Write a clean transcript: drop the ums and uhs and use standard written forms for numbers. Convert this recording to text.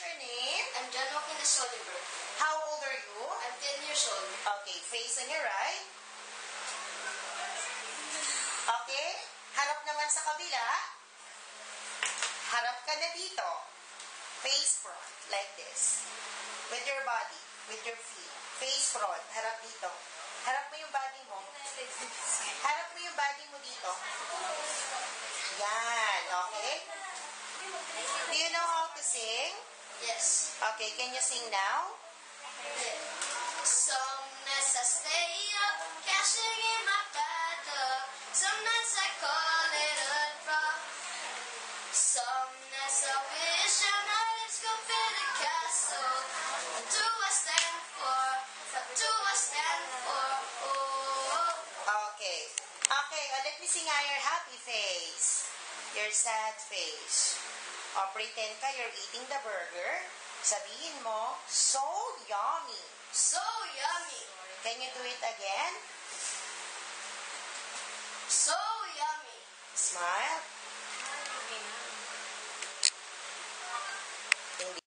your name? I'm John Joaquin Soliver. How old are you? I'm 10 years old. Okay, face on your right. Okay, harap naman sa kabila. Harap ka na dito. Face front, like this. With your body, with your feet. Face front, harap dito. Harap mo yung body mo. Harap mo yung body mo dito. Yan, okay? Do you know how to sing? Yes. Okay, can you sing now? Yeah. Some nights I stay up, cashing in my bad luck. Some nights I call it a drop. Some nights I wish our lives could fit a castle. What do I stand for? What do I stand for? Oh. Okay. Okay, let me sing out your happy face. Your sad face. O, pretend ka you're eating the burger. Sabihin mo, so yummy. So yummy. Can you do it again? So yummy. Smile.